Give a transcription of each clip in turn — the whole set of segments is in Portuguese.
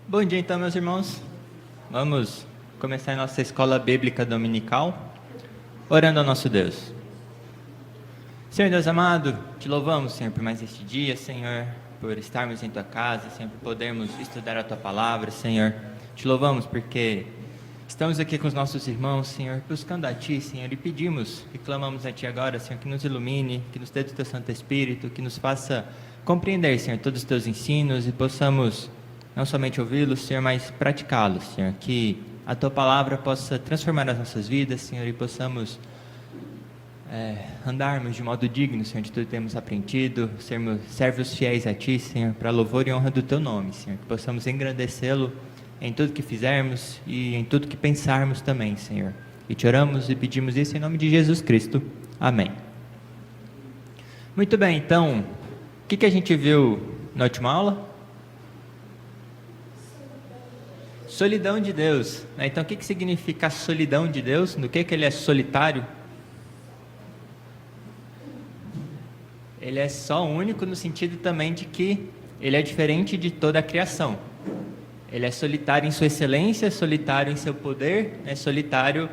Bom dia então, meus irmãos. Vamos começar a nossa escola bíblica dominical, orando ao nosso Deus. Senhor Deus amado, te louvamos, Senhor, por mais este dia, Senhor, por estarmos em Tua casa, Senhor, por podermos estudar a Tua palavra, Senhor. Te louvamos porque estamos aqui com os nossos irmãos, Senhor, buscando a Ti, Senhor, e pedimos e clamamos a Ti agora, Senhor, que nos ilumine, que nos dê do Teu Santo Espírito, que nos faça compreender, Senhor, todos os Teus ensinos e possamos não somente ouvi-los, Senhor, mas praticá-los, Senhor, que a Tua palavra possa transformar as nossas vidas, Senhor, e possamos andarmos de modo digno, Senhor, de tudo que temos aprendido, sermos servos fiéis a Ti, Senhor, para louvor e honra do Teu nome, Senhor, que possamos engrandecê-lo em tudo que fizermos e em tudo que pensarmos também, Senhor. E te oramos e pedimos isso em nome de Jesus Cristo. Amém. Muito bem, então, o que a gente viu na última aula? Solidão de Deus. Então, o que significa a solidão de Deus? No que Ele é solitário? Ele é só único no sentido também de que Ele é diferente de toda a criação. Ele é solitário em sua excelência, solitário em seu poder, solitário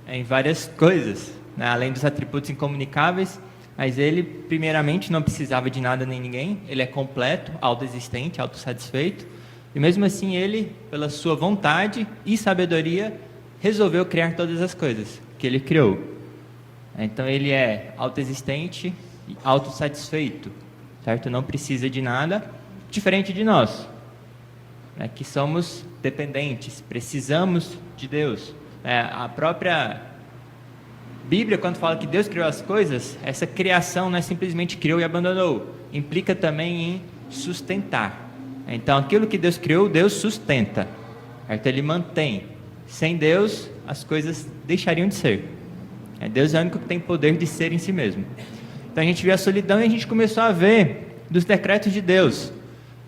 em várias coisas, né? Além dos atributos incomunicáveis, mas Ele, primeiramente, não precisava de nada nem ninguém. Ele é completo, autoexistente, autossatisfeito. E mesmo assim Ele, pela sua vontade e sabedoria, resolveu criar todas as coisas que Ele criou. Então Ele é autoexistente e autossatisfeito, certo? Não precisa de nada, diferente de nós, né, que somos dependentes, precisamos de Deus. A própria Bíblia, quando fala que Deus criou as coisas, essa criação não é simplesmente criou e abandonou, implica também em sustentar. Então, aquilo que Deus criou, Deus sustenta, certo? Ele mantém. Sem Deus, as coisas deixariam de ser. Deus é o único que tem poder de ser em si mesmo. Então, a gente viu a solidão e a gente começou a ver dos decretos de Deus.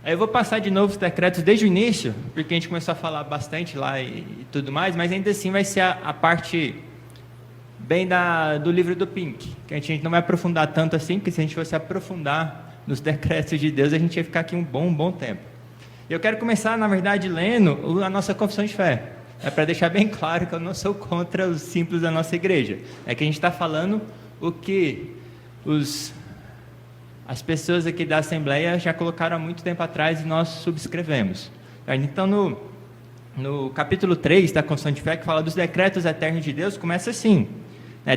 Aí eu vou passar de novo os decretos desde o início, porque a gente começou a falar bastante lá e tudo mais, mas ainda assim vai ser a parte bem do livro do Pink, que a gente não vai aprofundar tanto assim, porque se a gente fosse aprofundar nos decretos de Deus, a gente ia ficar aqui um bom tempo. Eu quero começar, na verdade, lendo a nossa confissão de fé. Para deixar bem claro que eu não sou contra os símbolos da nossa igreja. É que a gente está falando o que as pessoas aqui da Assembleia já colocaram há muito tempo atrás e nós subscrevemos. Então, no capítulo 3 da Confissão de Fé, que fala dos decretos eternos de Deus, começa assim: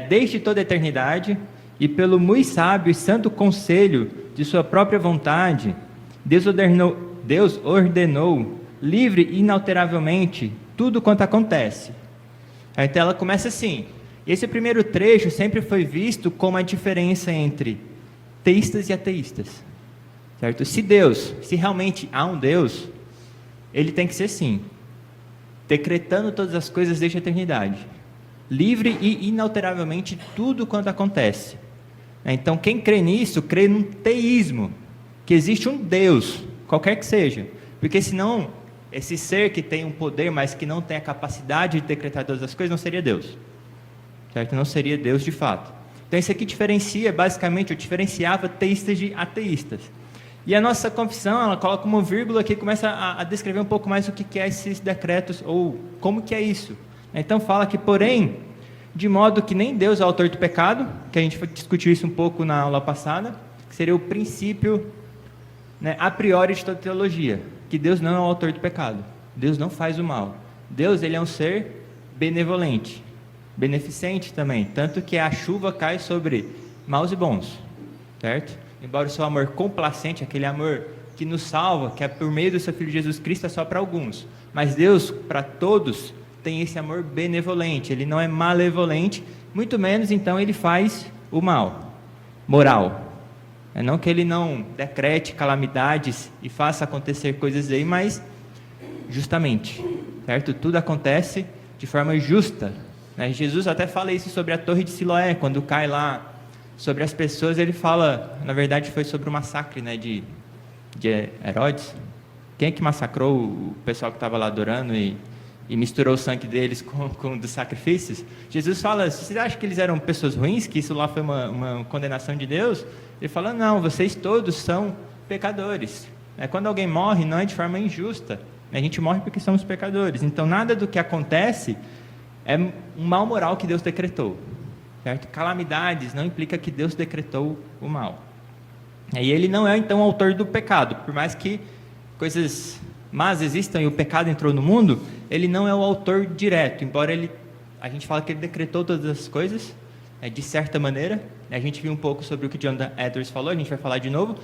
desde toda a eternidade e pelo muito sábio e santo conselho de sua própria vontade, Deus ordenou livre e inalteravelmente tudo quanto acontece. Então ela começa assim. Esse primeiro trecho sempre foi visto como a diferença entre teístas e ateístas, certo? Se realmente há um Deus, Ele tem que ser assim, decretando todas as coisas desde a eternidade, livre e inalteravelmente tudo quanto acontece. Então quem crê nisso, crê num teísmo, que existe um Deus, qualquer que seja, porque senão esse ser que tem um poder, mas que não tem a capacidade de decretar todas as coisas, não seria Deus, certo? Não seria Deus de fato. Então isso aqui diferencia, basicamente, eu diferenciava teístas de ateístas. E a nossa confissão, ela coloca uma vírgula aqui, começa a descrever um pouco mais o que é esses decretos, ou como que é isso. Então fala que, porém, de modo que nem Deus é o autor do pecado, que a gente discutiu isso um pouco na aula passada, que seria o princípio, a priori de toda teologia, que Deus não é o autor do pecado, Deus não faz o mal. Deus, Ele é um ser benevolente, beneficente também, tanto que a chuva cai sobre maus e bons, certo? Embora o seu amor complacente, aquele amor que nos salva, que é por meio do seu Filho Jesus Cristo, é só para alguns, mas Deus, para todos, tem esse amor benevolente. Ele não é malevolente, muito menos então Ele faz o mal, moral. Não que Ele não decrete calamidades e faça acontecer coisas aí, mas justamente, certo? Tudo acontece de forma justa. Jesus até fala isso sobre a torre de Siloé, quando cai lá sobre as pessoas, ele fala, na verdade foi sobre o massacre de Herodes. Quem é que massacrou o pessoal que estava lá adorando e misturou o sangue deles com dos sacrifícios? Jesus fala, vocês acham que eles eram pessoas ruins, que isso lá foi uma condenação de Deus? Ele fala, não, vocês todos são pecadores. Quando alguém morre, não é de forma injusta, A gente morre porque somos pecadores. Então, nada do que acontece é um mal moral que Deus decretou. Certo? Calamidades não implica que Deus decretou o mal. E ele não é, então, o autor do pecado. Por mais que coisas más existam e o pecado entrou no mundo, ele não é o autor direto. Embora a gente fala que ele decretou todas as coisas, de certa maneira. A gente viu um pouco sobre o que Jonathan Edwards falou, a gente vai falar de novo,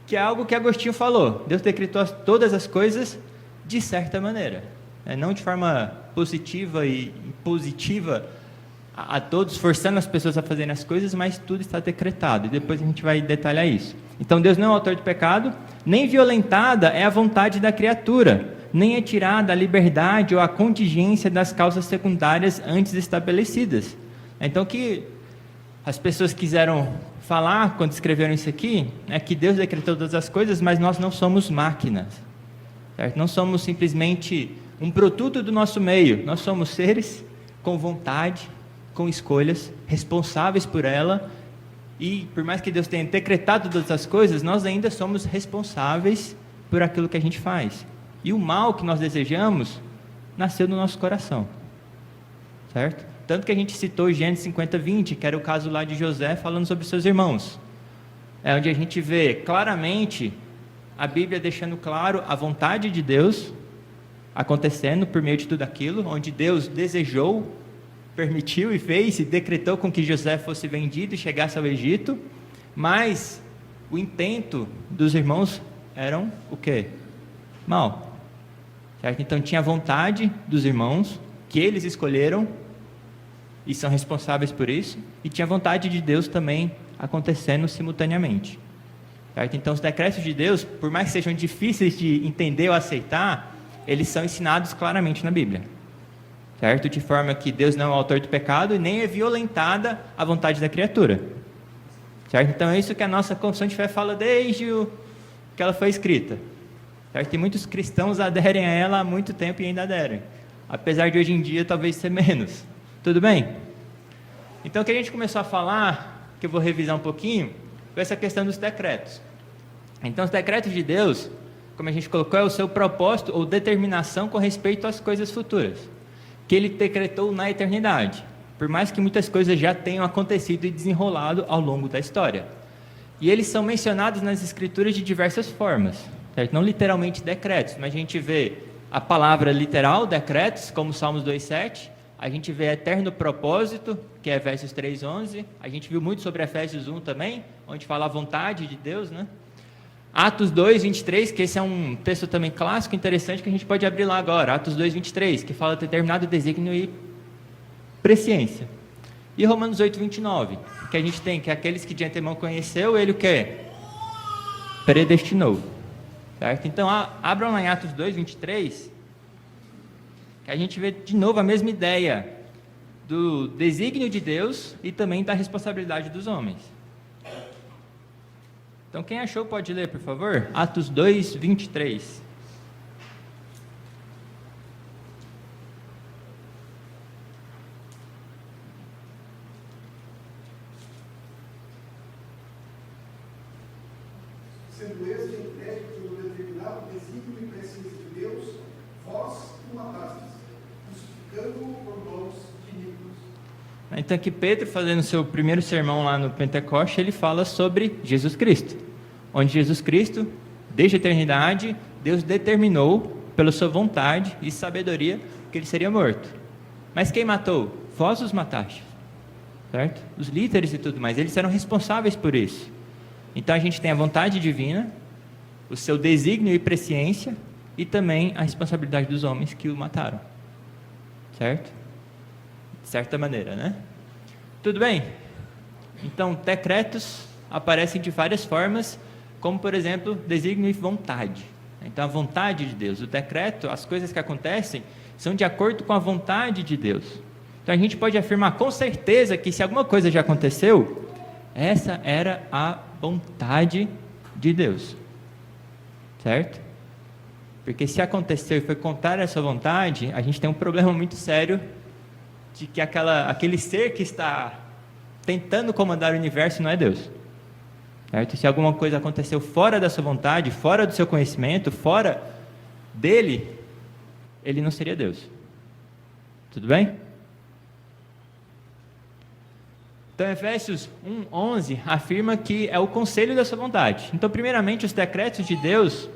que é algo que Agostinho falou. Deus decretou todas as coisas de certa maneira. Não de forma positiva e impositiva a todos, forçando as pessoas a fazerem as coisas, mas tudo está decretado, e depois a gente vai detalhar isso. Então, Deus não é o autor do pecado, nem violentada é a vontade da criatura, nem é tirada a liberdade ou a contingência das causas secundárias antes estabelecidas. Então, o que as pessoas quiseram falar quando escreveram isso aqui, é que Deus decretou todas as coisas, mas nós não somos máquinas, certo? Não somos simplesmente um produto do nosso meio, nós somos seres com vontade, com escolhas, responsáveis por ela, e por mais que Deus tenha decretado todas as coisas, nós ainda somos responsáveis por aquilo que a gente faz. E o mal que nós desejamos nasceu no nosso coração, certo? Tanto que a gente citou Gênesis 50:20, que era o caso lá de José falando sobre seus irmãos. É onde a gente vê claramente a Bíblia deixando claro a vontade de Deus acontecendo por meio de tudo aquilo, onde Deus desejou, permitiu e fez e decretou com que José fosse vendido e chegasse ao Egito, mas o intento dos irmãos eram o quê? Mal, certo? Então tinha a vontade dos irmãos, que eles escolheram e são responsáveis por isso, e tinha a vontade de Deus também acontecendo simultaneamente, certo? Então os decretos de Deus, por mais que sejam difíceis de entender ou aceitar, eles são ensinados claramente na Bíblia, certo? De forma que Deus não é o autor do pecado e nem é violentada a vontade da criatura, certo? Então é isso que a nossa confissão de fé fala desde que ela foi escrita, certo? E muitos cristãos aderem a ela há muito tempo e ainda aderem, apesar de hoje em dia talvez ser menos. Tudo bem? Então o que a gente começou a falar, que eu vou revisar um pouquinho, foi essa questão dos decretos. Então os decretos de Deus, como a gente colocou, é o seu propósito ou determinação com respeito às coisas futuras, que ele decretou na eternidade, por mais que muitas coisas já tenham acontecido e desenrolado ao longo da história. E eles são mencionados nas escrituras de diversas formas, certo? Não literalmente decretos, mas a gente vê a palavra literal, decretos, como Salmos 2:7, a gente vê eterno propósito, que é Efésios 3:11, a gente viu muito sobre Efésios 1 também, onde fala a vontade de Deus, né? Atos 2:23, que esse é um texto também clássico, interessante, que a gente pode abrir lá agora. Atos 2:23, que fala determinado desígnio e presciência. E Romanos 8:29, que a gente tem, que aqueles que de antemão conheceu, ele o quê? Predestinou. Certo? Então, abram lá em Atos 2:23, que a gente vê de novo a mesma ideia do desígnio de Deus e também da responsabilidade dos homens. Então, quem achou pode ler, por favor? Atos 2:23. Sendo este entregue pelo determinado desígnio e presciência de Deus, vós o matastes, justificando-o por dons divinos. Então aqui Pedro, fazendo seu primeiro sermão lá no Pentecoste, ele fala sobre Jesus Cristo, onde Jesus Cristo, desde a eternidade, Deus determinou, pela sua vontade e sabedoria, que ele seria morto. Mas quem matou? Vós os matastes, certo? Os líderes e tudo mais, eles eram responsáveis por isso. Então a gente tem a vontade divina, o seu desígnio e presciência, e também a responsabilidade dos homens que o mataram, certo? De certa maneira, né? Tudo bem? Então, decretos aparecem de várias formas, como, por exemplo, desígnio e vontade. Então, a vontade de Deus. O decreto, as coisas que acontecem, são de acordo com a vontade de Deus. Então, a gente pode afirmar com certeza que se alguma coisa já aconteceu, essa era a vontade de Deus. Certo? Porque se aconteceu e foi contrário a essa vontade, a gente tem um problema muito sério de que aquele ser que está tentando comandar o universo não é Deus, certo? Se alguma coisa aconteceu fora da sua vontade, fora do seu conhecimento, fora dele, ele não seria Deus. Tudo bem? Então, Efésios 1:11 afirma que é o conselho da sua vontade. Então, primeiramente, os decretos de Deus,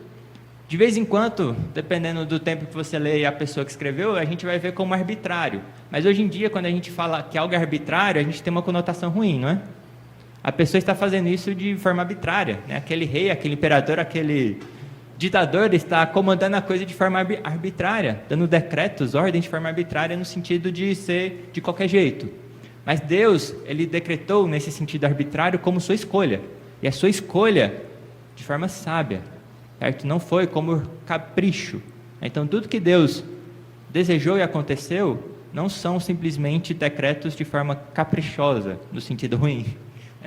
de vez em quando, dependendo do tempo que você lê e a pessoa que escreveu, a gente vai ver como arbitrário. Mas hoje em dia, quando a gente fala que algo é arbitrário, a gente tem uma conotação ruim, não é? A pessoa está fazendo isso de forma arbitrária, né? Aquele rei, aquele imperador, aquele ditador está comandando a coisa de forma arbitrária, dando decretos, ordens de forma arbitrária, no sentido de ser de qualquer jeito. Mas Deus, ele decretou nesse sentido arbitrário como sua escolha. E a sua escolha de forma sábia, certo? Não foi como capricho. Então, tudo que Deus desejou e aconteceu não são simplesmente decretos de forma caprichosa, no sentido ruim.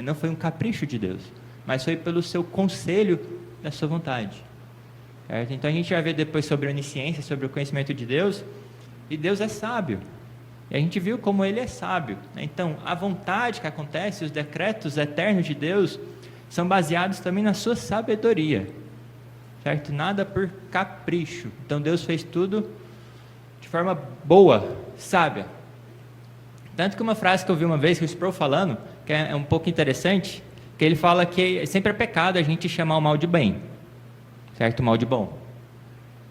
Não foi um capricho de Deus, mas foi pelo seu conselho da sua vontade. Certo? Então, a gente vai ver depois sobre a onisciência, sobre o conhecimento de Deus, e Deus é sábio. E a gente viu como ele é sábio. Então, a vontade que acontece, os decretos eternos de Deus, são baseados também na sua sabedoria. Certo? Nada por capricho. Então, Deus fez tudo de forma boa, sábia. Tanto que uma frase que eu vi uma vez, que o Sproul falando, que é um pouco interessante, que ele fala que sempre é pecado a gente chamar o mal de bem. Certo? O mal de bom.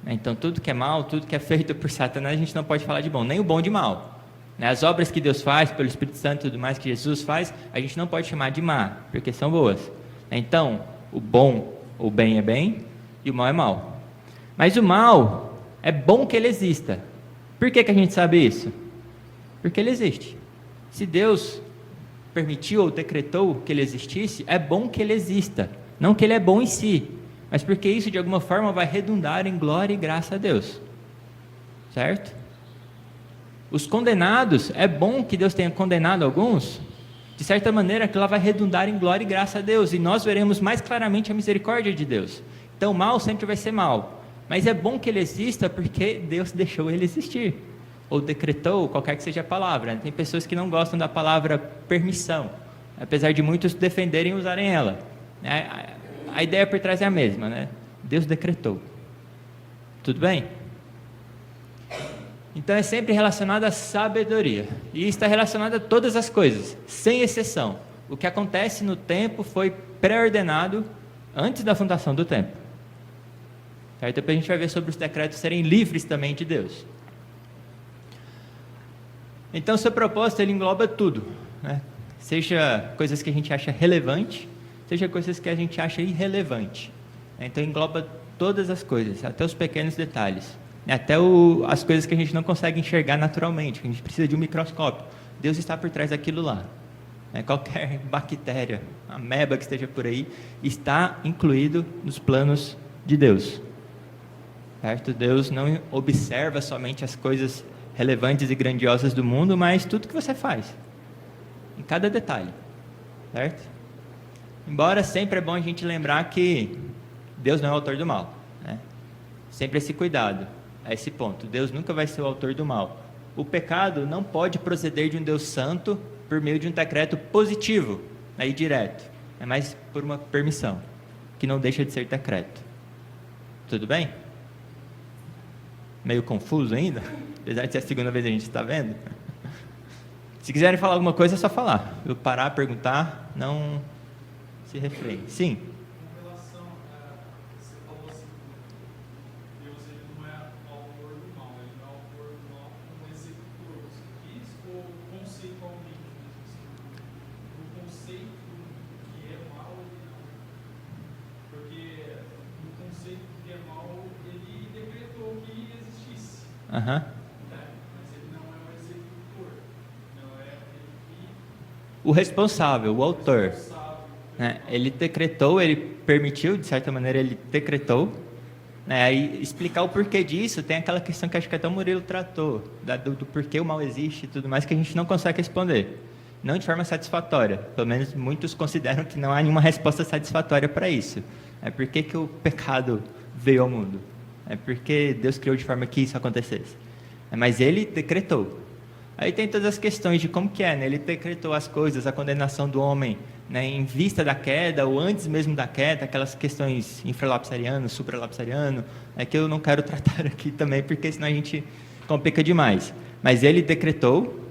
Então, tudo que é mal, tudo que é feito por Satanás, a gente não pode falar de bom, nem o bom de mal. As obras que Deus faz, pelo Espírito Santo e tudo mais que Jesus faz, a gente não pode chamar de má, porque são boas. Então, o bom, o bem é bem, e o mal é mal. Mas o mal, é bom que ele exista. Por que a gente sabe isso? Porque ele existe. Se Deus permitiu ou decretou que ele existisse, é bom que ele exista. Não que ele é bom em si, mas porque isso de alguma forma vai redundar em glória e graça a Deus. Certo? Os condenados, é bom que Deus tenha condenado alguns, de certa maneira que ela vai redundar em glória e graça a Deus, e nós veremos mais claramente a misericórdia de Deus. Então, o mal sempre vai ser mal, mas é bom que ele exista porque Deus deixou ele existir, ou decretou, qualquer que seja a palavra. Tem pessoas que não gostam da palavra permissão, apesar de muitos defenderem e usarem ela. A ideia por trás é a mesma, né? Deus decretou. Tudo bem? Então é sempre relacionado à sabedoria, e está relacionado a todas as coisas, sem exceção. O que acontece no tempo foi pré-ordenado antes da fundação do tempo. Certo? Depois a gente vai ver sobre os decretos serem livres também de Deus. Então, seu propósito, ele engloba tudo, né? Seja coisas que a gente acha relevante, seja coisas que a gente acha irrelevante. Então engloba todas as coisas, até os pequenos detalhes. Até as coisas que a gente não consegue enxergar naturalmente, que a gente precisa de um microscópio. Deus está por trás daquilo lá. Qualquer bactéria, ameba que esteja por aí, está incluído nos planos de Deus. Certo? Deus não observa somente as coisas relevantes e grandiosas do mundo, mas tudo que você faz, em cada detalhe. Certo? Embora sempre é bom a gente lembrar que Deus não é o autor do mal. Sempre esse cuidado. A esse ponto, Deus nunca vai ser o autor do mal. O pecado não pode proceder de um Deus santo por meio de um decreto positivo, aí direto, é mais por uma permissão, que não deixa de ser decreto. Tudo bem? Meio confuso ainda? Apesar de ser a segunda vez que a gente está vendo. Se quiserem falar alguma coisa, é só falar. Eu parar, perguntar, não se refreie. Sim? Uhum. Mas ele não é o executor, não é ele o responsável, o autor. Ele decretou, ele permitiu, de certa maneira ele decretou. Aí explicar o porquê disso, tem aquela questão que acho que até o Murilo tratou, do porquê o mal existe e tudo mais, que a gente não consegue responder. Não de forma satisfatória, pelo menos muitos consideram que não há nenhuma resposta satisfatória para isso. Por que o pecado veio ao mundo? Porque Deus criou de forma que isso acontecesse. Mas ele decretou. Aí tem todas as questões de como que é, né? Ele decretou as coisas, a condenação do homem né, em vista da queda ou antes mesmo da queda, aquelas questões infralapsariano, supralapsariano, que eu não quero tratar aqui também, porque senão a gente complica demais. Mas ele decretou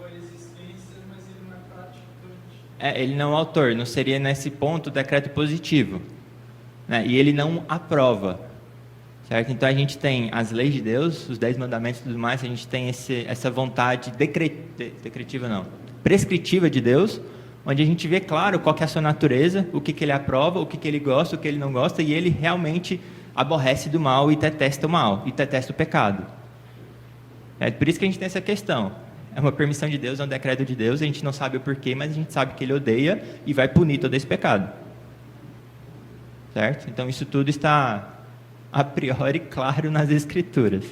A existência, mas ele não é praticante. ele não é o autor, não seria nesse ponto decreto positivo, né? E ele não aprova, certo? Então a gente tem as leis de Deus, os 10 mandamentos e tudo mais, a gente tem essa vontade decretiva não, prescritiva de Deus, onde a gente vê claro qual que é a sua natureza, o que ele aprova, o que ele gosta, o que ele não gosta, e ele realmente aborrece do mal e detesta o mal, e detesta o pecado. É por isso que a gente tem essa questão. É uma permissão de Deus, é um decreto de Deus, a gente não sabe o porquê, mas a gente sabe que ele odeia e vai punir todo esse pecado. Certo? Então isso tudo está a priori claro nas Escrituras.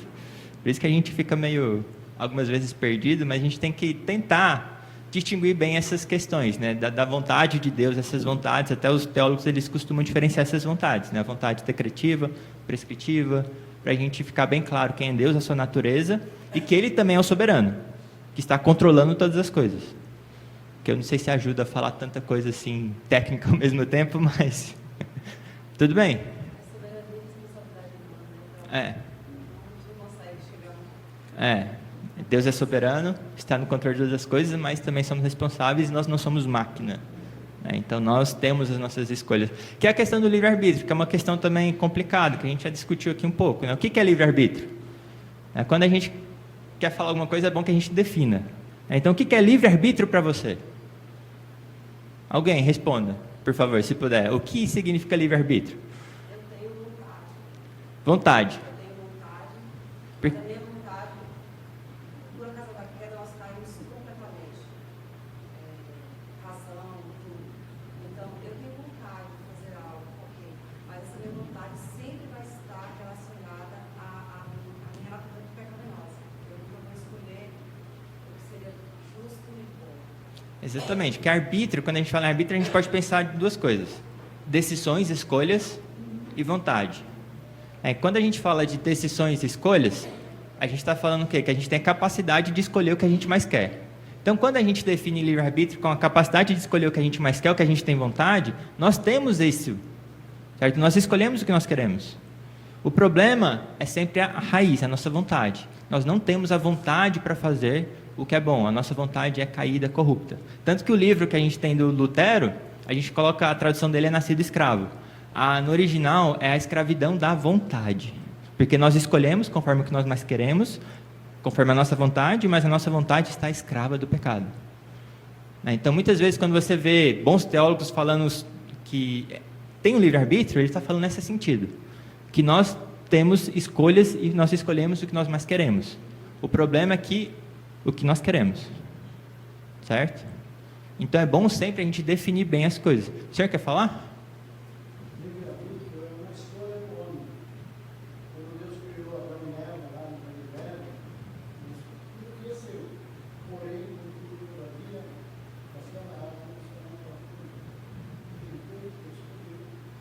Por isso que a gente fica meio, algumas vezes, perdido, mas a gente tem que tentar distinguir bem essas questões, né? Da vontade de Deus, essas vontades, até os teólogos eles costumam diferenciar essas vontades, né? A vontade decretiva, prescritiva, para a gente ficar bem claro quem é Deus, a sua natureza, e que Ele também é o soberano, que está controlando todas as coisas. Que eu não sei se ajuda a falar tanta coisa assim técnica ao mesmo tempo, mas tudo bem? Deus é soberano, está no controle de todas as coisas, mas também somos responsáveis e nós não somos máquina. Então nós temos as nossas escolhas. Que é a questão do livre-arbítrio, que é uma questão também complicada, que a gente já discutiu aqui um pouco, né? O que é livre-arbítrio? Quando a gente quer falar alguma coisa, é bom que a gente defina. Então o que é livre-arbítrio para você? Alguém responda, por favor, se puder. O que significa livre-arbítrio? Eu tenho vontade. Vontade. Eu tenho vontade. Por- Mas a minha vontade, por causa da queda, nós caímos completamente. Razão, tudo. Então, eu tenho vontade de fazer algo, ok. Mas essa minha vontade sempre vai estar relacionada à minha natureza pecaminosa. Eu nunca vou escolher o que seria justo e bom. Exatamente, que arbítrio, quando a gente fala em arbítrio, a gente pode pensar em duas coisas: decisões, escolhas e vontade. Quando a gente fala de decisões e escolhas, a gente está falando o quê? Que a gente tem a capacidade de escolher o que a gente mais quer. Então, quando a gente define livre-arbítrio com a capacidade de escolher o que a gente mais quer, o que a gente tem vontade, nós temos isso, certo? Nós escolhemos o que nós queremos. O problema é sempre a raiz, a nossa vontade. Nós não temos a vontade para fazer o que é bom, a nossa vontade é caída, corrupta. Tanto que o livro que a gente tem do Lutero, a gente coloca, a tradução dele é nascido escravo. No original é a escravidão da vontade, porque nós escolhemos conforme o que nós mais queremos, conforme a nossa vontade, mas a nossa vontade está escrava do pecado. Então, muitas vezes, quando você vê bons teólogos falando que tem um livre-arbítrio, ele está falando nesse sentido, que nós temos escolhas e nós escolhemos o que nós mais queremos. O problema é que o que nós queremos, certo? Então, é bom sempre a gente definir bem as coisas. O senhor quer falar? Livre-arbítrio é uma escolha do homem. Quando Deus criou Adão e Eva lá no Jardim, tudo que é seu. Porém, no tudo todavia, daquela árvore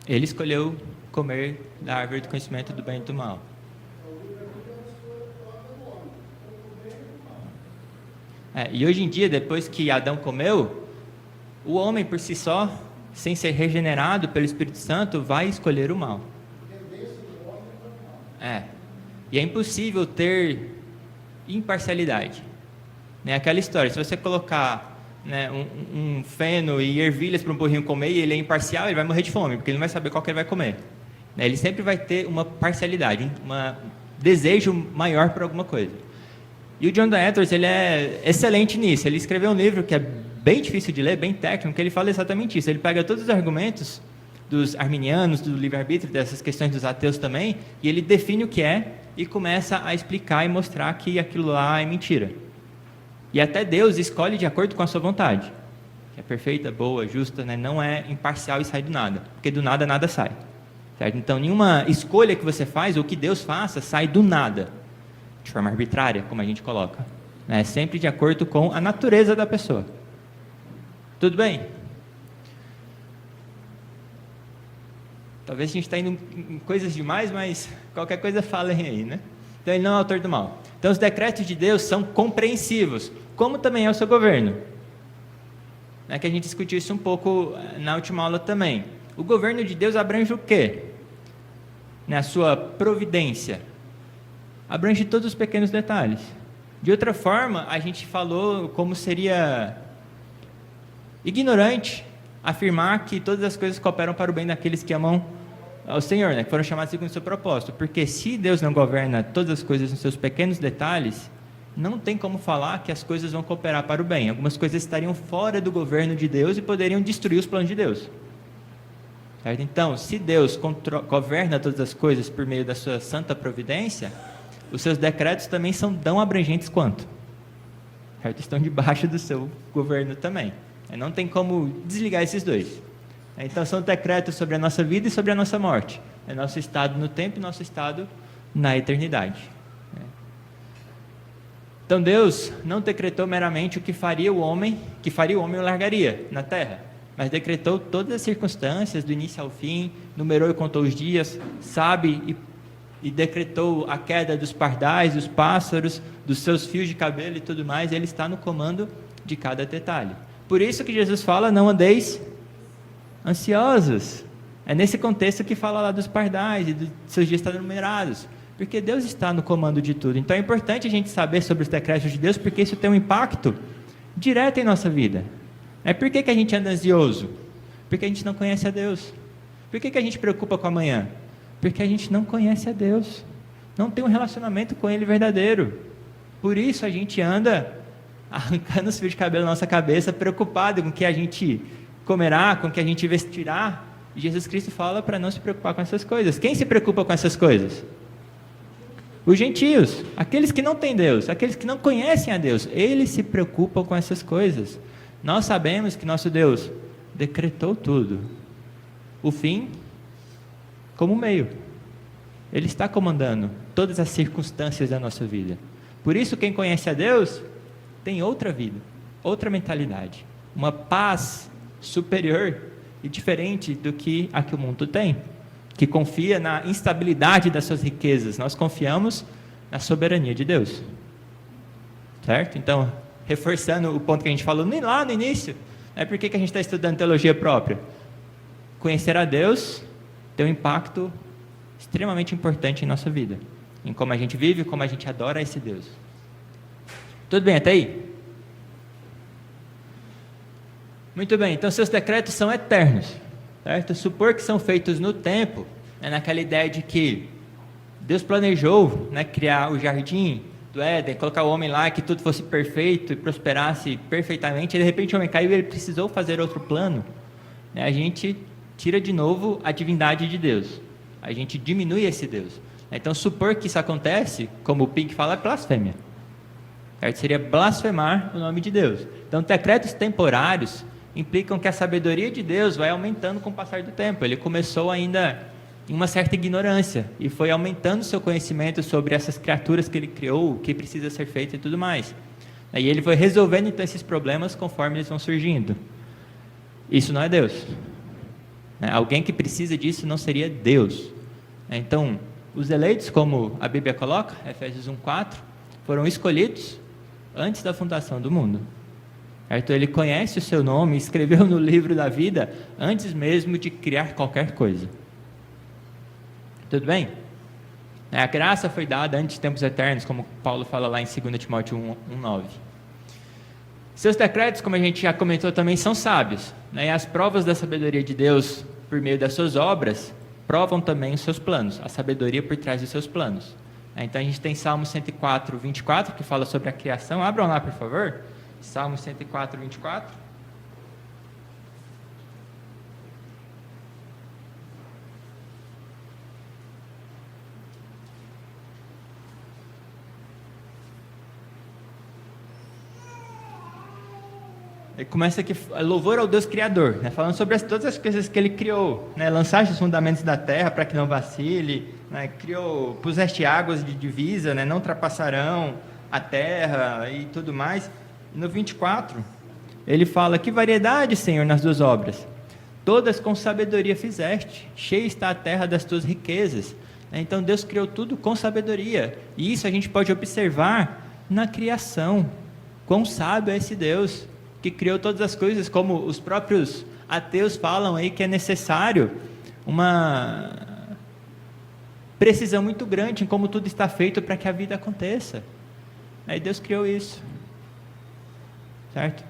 Ele escolheu comer da árvore do conhecimento do bem e do mal. E hoje em dia, depois que Adão comeu, o homem por si só, sem ser regenerado pelo Espírito Santo, vai escolher o mal. E é impossível ter imparcialidade. Aquela história, se você colocar um feno e ervilhas para um burrinho comer e ele é imparcial, ele vai morrer de fome, porque ele não vai saber qual que ele vai comer. Ele sempre vai ter uma parcialidade, um desejo maior por alguma coisa. E o John Edwards, ele é excelente nisso. Ele escreveu um livro que é bem difícil de ler, bem técnico, que ele fala exatamente isso. Ele pega todos os argumentos dos arminianos, do livre-arbítrio, dessas questões dos ateus também, e ele define o que é e começa a explicar e mostrar que aquilo lá é mentira. E até Deus escolhe de acordo com a sua vontade, que é perfeita, boa, justa, não é imparcial e sai do nada, porque do nada nada sai. Certo? Então, nenhuma escolha que você faz, ou que Deus faça, sai do nada, de forma arbitrária, como a gente coloca. É sempre de acordo com a natureza da pessoa. Tudo bem? Talvez a gente está indo em coisas demais, mas qualquer coisa falem aí, né? Então, ele não é o autor do mal. Então, os decretos de Deus são compreensivos, como também é o seu governo. né, que a gente discutiu isso um pouco na última aula também. O governo de Deus abrange o quê? Na sua providência. Abrange todos os pequenos detalhes. De outra forma, a gente falou como seria ignorante afirmar que todas as coisas cooperam para o bem daqueles que amam ao Senhor, né, que foram chamados segundo o seu propósito. Porque se Deus não governa todas as coisas nos seus pequenos detalhes, não tem como falar que as coisas vão cooperar para o bem. Algumas coisas estariam fora do governo de Deus e poderiam destruir os planos de Deus. Certo? Então, se Deus governa todas as coisas por meio da sua santa providência, os seus decretos também são tão abrangentes quanto. Certo? Estão debaixo do seu governo também. Não tem como desligar esses dois. Então, são decretos sobre a nossa vida e sobre a nossa morte. É nosso estado no tempo e nosso estado na eternidade. Então, Deus não decretou meramente o que faria o homem o largaria na terra, mas decretou todas as circunstâncias, do início ao fim, numerou e contou os dias, sabe e decretou a queda dos pardais, dos pássaros, dos seus fios de cabelo e tudo mais. Ele está no comando de cada detalhe. Por isso que Jesus fala, não andeis ansiosos. É nesse contexto que fala lá dos pardais e dos seus dias estarem numerados, porque Deus está no comando de tudo. Então é importante a gente saber sobre os decretos de Deus, porque isso tem um impacto direto em nossa vida. Por que a gente anda ansioso? Porque a gente não conhece a Deus. Por que a gente preocupa com amanhã? Porque a gente não conhece a Deus, não tem um relacionamento com Ele verdadeiro. Por isso a gente anda arrancando os fios de cabelo da nossa cabeça, preocupado com o que a gente comerá, com o que a gente vestirá. E Jesus Cristo fala para não se preocupar com essas coisas. Quem se preocupa com essas coisas? Os gentios, aqueles que não têm Deus, aqueles que não conhecem a Deus, eles se preocupam com essas coisas. Nós sabemos que nosso Deus decretou tudo, o fim como meio. Ele está comandando todas as circunstâncias da nossa vida. Por isso, quem conhece a Deus tem outra vida, outra mentalidade, uma paz superior e diferente do que a que o mundo tem, que confia na instabilidade das suas riquezas. Nós confiamos na soberania de Deus, certo? Então, reforçando o ponto que a gente falou lá no início, por que a gente está estudando teologia própria? Conhecer a Deus tem um impacto extremamente importante em nossa vida, em como a gente vive, como a gente adora esse Deus. Tudo bem até aí? Muito bem, então seus decretos são eternos, certo? Supor que são feitos no tempo, naquela ideia de que Deus planejou, criar o jardim do Éden, colocar o homem lá, que tudo fosse perfeito e prosperasse perfeitamente, e de repente o homem caiu e ele precisou fazer outro plano. A gente tira de novo a divindade de Deus, a gente diminui esse Deus. Então, supor que isso acontece, como o Pink fala, é blasfêmia. Certo? Seria blasfemar o nome de Deus. Então, decretos temporários implicam que a sabedoria de Deus vai aumentando com o passar do tempo. Ele começou ainda em uma certa ignorância e foi aumentando seu conhecimento sobre essas criaturas que ele criou, o que precisa ser feito e tudo mais. E ele foi resolvendo então esses problemas conforme eles vão surgindo. Isso não é Deus. Alguém que precisa disso não seria Deus. Então, os eleitos, como a Bíblia coloca, Efésios 1:4, foram escolhidos antes da fundação do mundo. Certo? Ele conhece o seu nome, escreveu no livro da vida antes mesmo de criar qualquer coisa. Tudo bem? A graça foi dada antes de tempos eternos, como Paulo fala lá em 2 Timóteo 1:9. Seus decretos, como a gente já comentou também, são sábios. E as provas da sabedoria de Deus por meio das suas obras provam também os seus planos, a sabedoria por trás dos seus planos. Então a gente tem Salmo 104:24, que fala sobre a criação. Abram lá, por favor. Salmo 104:24. Ele começa aqui, louvor ao Deus Criador, falando sobre todas as coisas que Ele criou, lançaste os fundamentos da terra para que não vacile, criou, puseste águas de divisa, não ultrapassarão a terra e tudo mais. E no 24, ele fala, que variedade, Senhor, nas tuas obras, todas com sabedoria fizeste, cheia está a terra das tuas riquezas. Então Deus criou tudo com sabedoria, e isso a gente pode observar na criação, quão sábio é esse Deus, que criou todas as coisas, como os próprios ateus falam aí que é necessário uma precisão muito grande em como tudo está feito para que a vida aconteça. Aí Deus criou isso. Certo?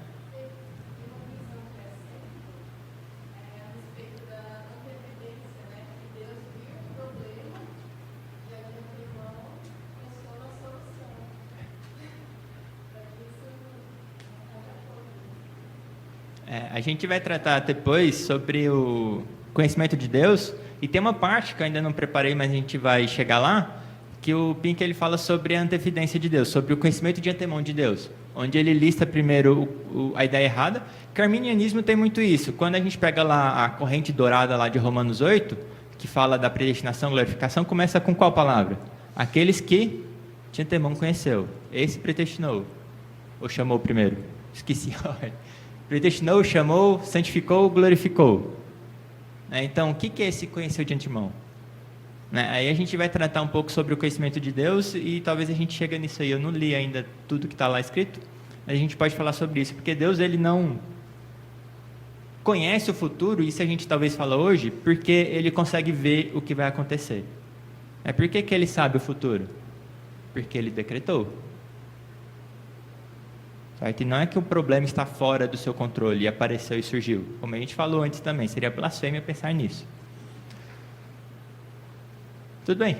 A gente vai tratar depois sobre o conhecimento de Deus, e tem uma parte que eu ainda não preparei, mas a gente vai chegar lá, que o Pink ele fala sobre a antevidência de Deus, sobre o conhecimento de antemão de Deus, onde ele lista primeiro a ideia errada, que o arminianismo tem muito isso. Quando a gente pega lá a corrente dourada lá de Romanos 8, que fala da predestinação, glorificação, começa com qual palavra? Aqueles que de antemão conheceu. Esse predestinou. Ou chamou primeiro? Esqueci a ordem. Predestinou, chamou, santificou, glorificou. Então, o que é esse conheceu de antemão? Aí a gente vai tratar um pouco sobre o conhecimento de Deus e talvez a gente chegue nisso aí. Eu não li ainda tudo que está lá escrito, mas a gente pode falar sobre isso, porque Deus ele não conhece o futuro, isso a gente talvez fala hoje, porque ele consegue ver o que vai acontecer. Por que ele sabe o futuro? Porque ele decretou. Certo? E não é que o problema está fora do seu controle e apareceu e surgiu. Como a gente falou antes também, seria blasfêmia pensar nisso. Tudo bem.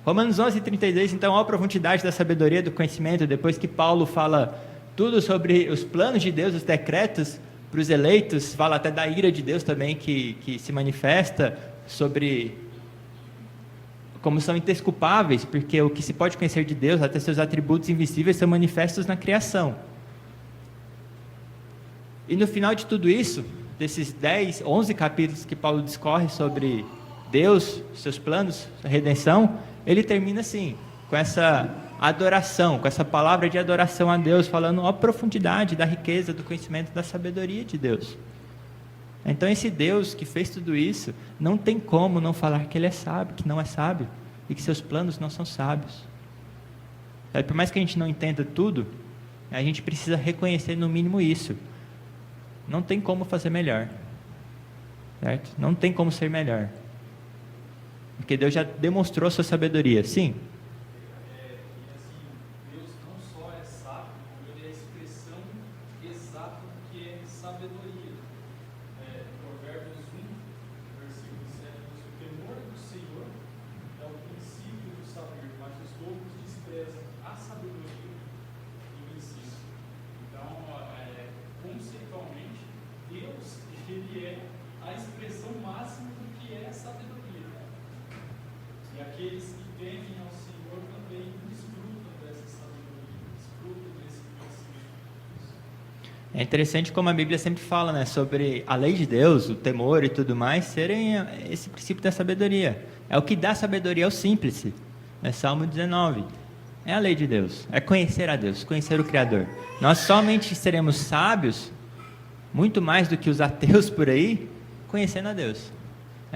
Romanos 11:32, então, a profundidade da sabedoria, do conhecimento, depois que Paulo fala tudo sobre os planos de Deus, os decretos para os eleitos, fala até da ira de Deus também, que se manifesta sobre como são indesculpáveis, porque o que se pode conhecer de Deus, até seus atributos invisíveis, são manifestos na criação. E no final de tudo isso, desses 11 capítulos que Paulo discorre sobre Deus, seus planos, a redenção, ele termina assim, com essa adoração, com essa palavra de adoração a Deus, falando a profundidade da riqueza, do conhecimento, da sabedoria de Deus. Então esse Deus que fez tudo isso, não tem como não falar que ele é sábio, que não é sábio, e que seus planos não são sábios. Por mais que a gente não entenda tudo, a gente precisa reconhecer no mínimo isso. Não tem como fazer melhor. Certo? Não tem como ser melhor. Porque Deus já demonstrou sua sabedoria, sim. Deus não só é sábio, como ele é a expressão exata do que é sabedoria. Provérbios 1, versículo 7, diz: o temor do Senhor é o princípio do saber, mas os loucos desprezam a sabedoria e o ensino. Então, conceitualmente, Deus ele é a expressão máxima do que é sabedoria. E aqueles que temem ao Senhor também desfrutam dessa sabedoria, desfrutam desse conhecimento. É interessante como a Bíblia sempre fala, né, sobre a lei de Deus, o temor e tudo mais, serem esse princípio da sabedoria. É o que dá sabedoria ao simples. Salmo 19. É a lei de Deus. É conhecer a Deus, conhecer o Criador. Nós somente seremos sábios, muito mais do que os ateus por aí, conhecendo a Deus.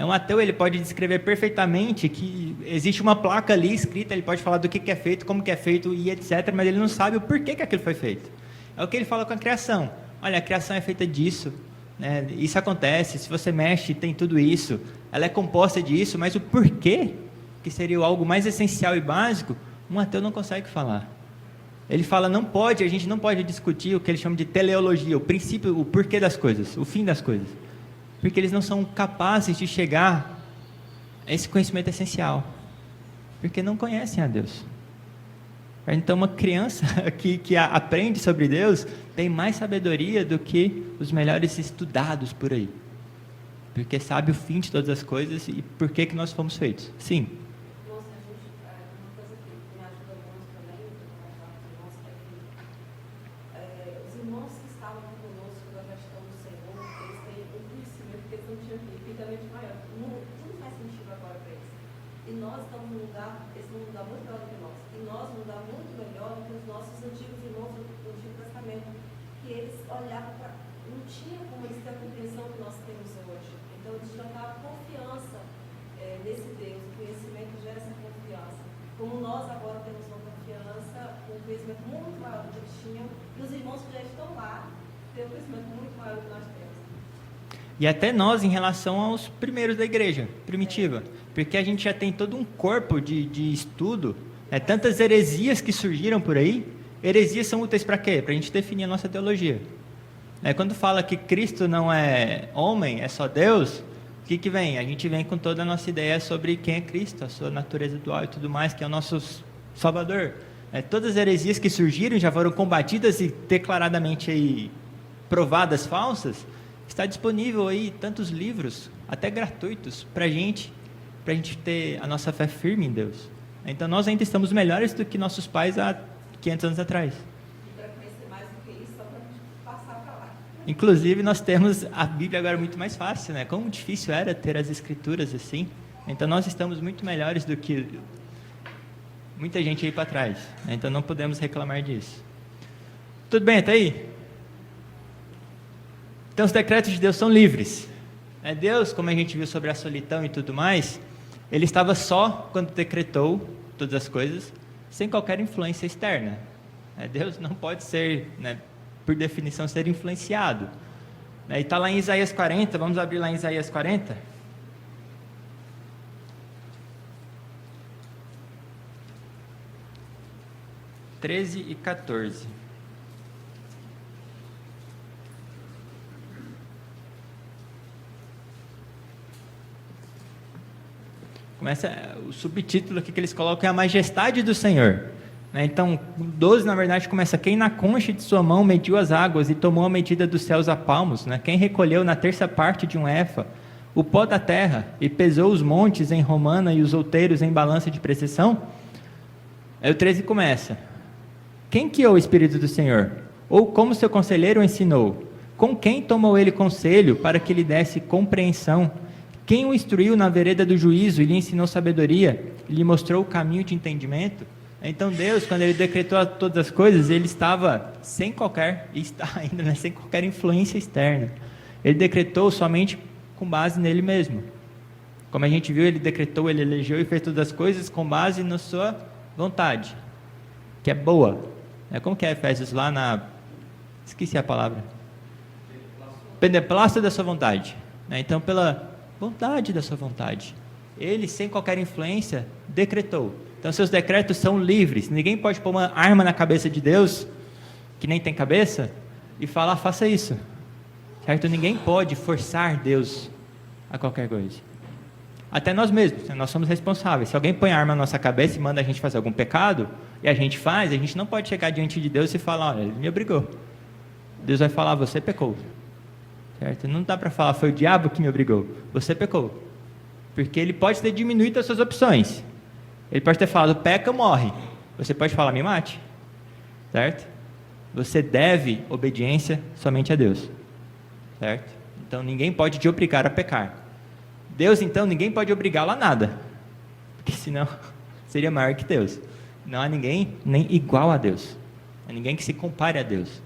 Um ateu, ele pode descrever perfeitamente que existe uma placa ali escrita, ele pode falar do que é feito, como que é feito e etc, mas ele não sabe o porquê que aquilo foi feito. É o que ele fala com a criação. Olha, a criação é feita disso, né? Isso acontece, se você mexe, tem tudo isso, ela é composta disso, mas o porquê, que seria algo mais essencial e básico, um ateu não consegue falar. Ele fala, a gente não pode discutir o que ele chama de teleologia, o princípio, o porquê das coisas, o fim das coisas. Porque eles não são capazes de chegar a esse conhecimento essencial. Porque não conhecem a Deus. Então, uma criança que aprende sobre Deus tem mais sabedoria do que os melhores estudados por aí. Porque sabe o fim de todas as coisas e por que nós fomos feitos. Sim. Nossa, uma coisa que me ajuda muito também, os irmãos que estavam conosco da gestão do Senhor, eles têm um conhecimento que eles não tinham aqui, infinitamente maior. Tudo faz sentido agora para eles. E nós estamos num lugar, eles vão mudar muito melhor do que nós. E nós mudar muito melhor do que os nossos antigos irmãos do Antigo Testamento, que eles olhavam para... Não tinha como eles ter a compreensão que nós temos hoje. Então, eles já davam confiança nesse Deus. O conhecimento gera essa confiança. como nós agora temos uma confiança, um conhecimento muito maior do que eles tinham, e os irmãos que já estão lá têm um conhecimento muito maior do que nós temos. E até nós em relação aos primeiros da igreja primitiva, porque a gente já tem todo um corpo de estudo, tantas heresias que surgiram por aí. Heresias são úteis para quê? Para a gente definir a nossa teologia. Quando fala que Cristo não é homem, é só Deus, o que vem? A gente vem com toda a nossa ideia sobre quem é Cristo, a sua natureza dual e tudo mais, que é o nosso Salvador. Todas as heresias que surgiram já foram combatidas e declaradamente aí provadas falsas. Está disponível aí tantos livros, até gratuitos, para a gente ter a nossa fé firme em Deus. Então nós ainda estamos melhores do que nossos pais há 500 anos atrás. E para conhecer mais do que isso, só para passar para lá. Inclusive nós temos a Bíblia agora muito mais fácil, né? Como difícil era ter as escrituras assim. Então nós estamos muito melhores do que muita gente aí para trás. Então não podemos reclamar disso. Tudo bem até aí? Então os decretos de Deus são livres. Deus, como a gente viu sobre a solidão e tudo mais, ele estava só quando decretou todas as coisas, sem qualquer influência externa. Deus não pode ser, por definição, ser influenciado. E está lá em Isaías 40, vamos abrir lá em Isaías 40. (13 e 14). Começa o subtítulo aqui que eles colocam é a majestade do Senhor. Então, 12 na verdade começa: quem na concha de sua mão mediu as águas e tomou a medida dos céus a palmos, quem recolheu na terça parte de um éfa o pó da terra e pesou os montes em romana e os outeiros em balança de precisão. Aí o 13 começa: quem guiou o Espírito do Senhor? Ou como seu conselheiro o ensinou? Com quem tomou ele conselho para que lhe desse compreensão? Quem o instruiu na vereda do juízo e lhe ensinou sabedoria, e lhe mostrou o caminho de entendimento? Então Deus, quando ele decretou todas as coisas, ele estava sem qualquer, e está ainda, sem qualquer influência externa. Ele decretou somente com base nele mesmo. Como a gente viu, ele decretou, ele elegeu e fez todas as coisas com base na sua vontade, que é boa. Como que é Efésios lá na... esqueci a palavra. Beneplácito da sua vontade. Então, pela vontade da sua vontade, ele, sem qualquer influência, decretou. Então seus decretos são livres. Ninguém pode pôr uma arma na cabeça de Deus, que nem tem cabeça, e falar: faça isso, certo? Ninguém pode forçar Deus a qualquer coisa. Até nós mesmos, nós somos responsáveis. Se alguém põe a arma na nossa cabeça e manda a gente fazer algum pecado, e a gente faz, a gente não pode chegar diante de Deus e falar: olha, ele me obrigou. Deus vai falar: você pecou. Certo? Não dá para falar: foi o diabo que me obrigou. Você pecou. Porque ele pode ter diminuído as suas opções. Ele pode ter falado: peca, morre. Você pode falar: me mate. Certo? Você deve obediência somente a Deus. Certo? Então ninguém pode te obrigar a pecar. Deus, então, ninguém pode obrigá-lo a nada. Porque senão seria maior que Deus. Não há ninguém nem igual a Deus. Não há ninguém que se compare a Deus.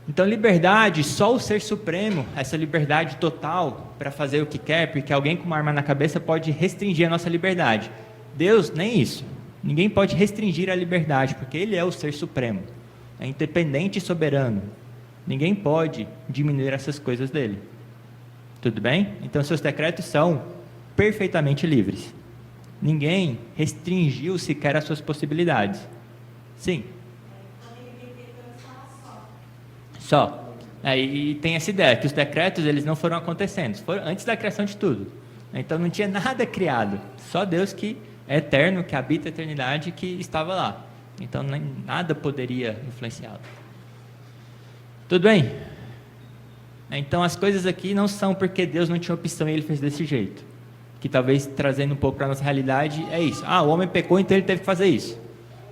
Então, liberdade, só o Ser Supremo, essa liberdade total para fazer o que quer, porque alguém com uma arma na cabeça pode restringir a nossa liberdade. Deus, nem isso. Ninguém pode restringir a liberdade, porque Ele é o Ser Supremo. É independente e soberano. Ninguém pode diminuir essas coisas dele. Tudo bem? Então, seus decretos são perfeitamente livres. Ninguém restringiu sequer as suas possibilidades. Sim. Só. E tem essa ideia, que os decretos eles não foram acontecendo, foram antes da criação de tudo. Então não tinha nada criado, só Deus que é eterno, que habita a eternidade, que estava lá. Então nada poderia influenciá-lo. Tudo bem? Então as coisas aqui não são porque Deus não tinha opção e Ele fez desse jeito. Que talvez trazendo um pouco para a nossa realidade é isso. O homem pecou, então ele teve que fazer isso.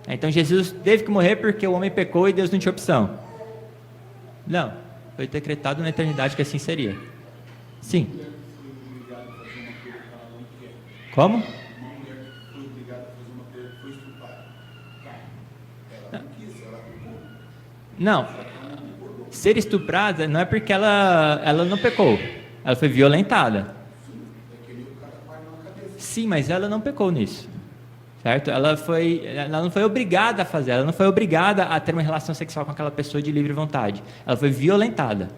Então Jesus teve que morrer porque o homem pecou e Deus não tinha opção. Não, foi decretado na eternidade que assim seria. Sim. Como? Uma mulher que foi obrigada a fazer uma coisa que foi estuprada. Ela não quis, ela pecou. Não. Ser estuprada não é porque ela não pecou. Ela foi violentada. Sim, é que o cara com a arma na cabeça. Sim, mas ela não pecou nisso. certo? Ela não foi obrigada a fazer, ela não foi obrigada a ter uma relação sexual com aquela pessoa de livre vontade. Ela foi violentada.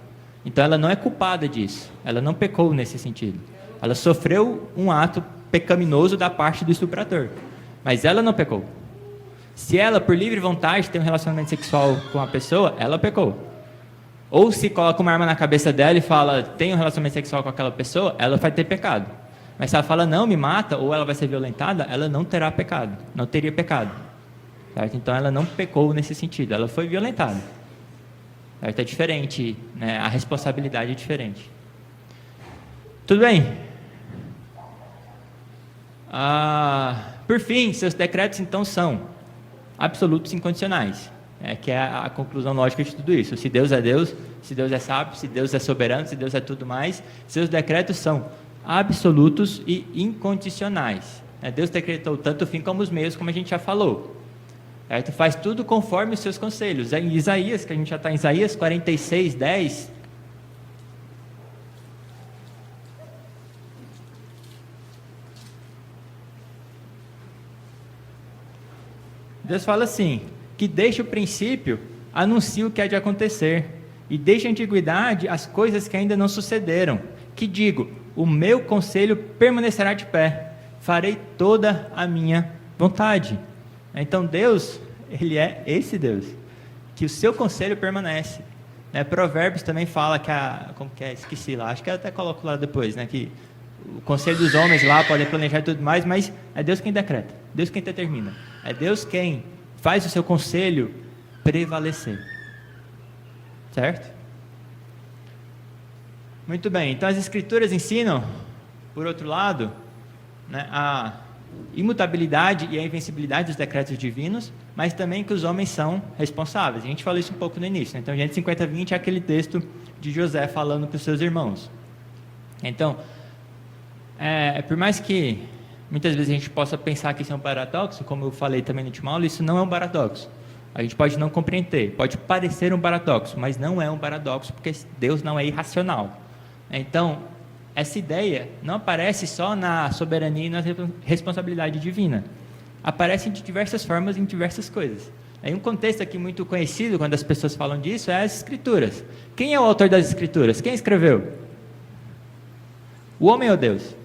Então ela não é culpada disso. Ela não pecou nesse sentido. Ela sofreu um ato pecaminoso da parte do estuprador, mas ela não pecou. Se ela, por livre vontade, tem um relacionamento sexual com a pessoa, ela pecou. Ou se coloca uma arma na cabeça dela e fala, tem um relacionamento sexual com aquela pessoa, ela vai ter pecado. Mas se ela fala, não, me mata, ou ela vai ser violentada, ela não terá pecado, não teria pecado. Certo? Então ela não pecou nesse sentido, ela foi violentada. Certo? É diferente, né? A responsabilidade é diferente. Tudo bem? Por fim, seus decretos então são absolutos e incondicionais. Que é a conclusão lógica de tudo isso. Se Deus é Deus, se Deus é sábio, se Deus é soberano, se Deus é tudo mais, seus decretos são absolutos e incondicionais. Deus decretou tanto o fim como os meios, como a gente já falou. Certo? Faz tudo conforme os seus conselhos. Em Isaías, que a gente já está em Isaías 46, 10. Deus fala assim, que desde o princípio anuncie o que há de acontecer, e desde a antiguidade as coisas que ainda não sucederam, que digo, o meu conselho permanecerá de pé, farei toda a minha vontade. Então Deus, Ele é esse Deus, que o seu conselho permanece. Provérbios também fala que como que é? Esqueci lá, acho que eu até coloco lá depois, que o conselho dos homens lá podem planejar e tudo mais, mas é Deus quem decreta, Deus quem determina, é Deus quem faz o seu conselho prevalecer. Certo? Muito bem, então as Escrituras ensinam, por outro lado, a imutabilidade e a invencibilidade dos decretos divinos, mas também que os homens são responsáveis. A gente falou isso um pouco no início. Então, Gênesis 50:20 é aquele texto de José falando para os seus irmãos. Então, por mais que muitas vezes a gente possa pensar que isso é um paradoxo, como eu falei também no último aula, isso não é um paradoxo. A gente pode não compreender, pode parecer um paradoxo, mas não é um paradoxo, porque Deus não é irracional. Então, essa ideia não aparece só na soberania e na responsabilidade divina. Aparece de diversas formas em diversas coisas. Aí um contexto aqui muito conhecido, quando as pessoas falam disso, é as Escrituras. Quem é o autor das Escrituras? Quem escreveu? O homem ou Deus?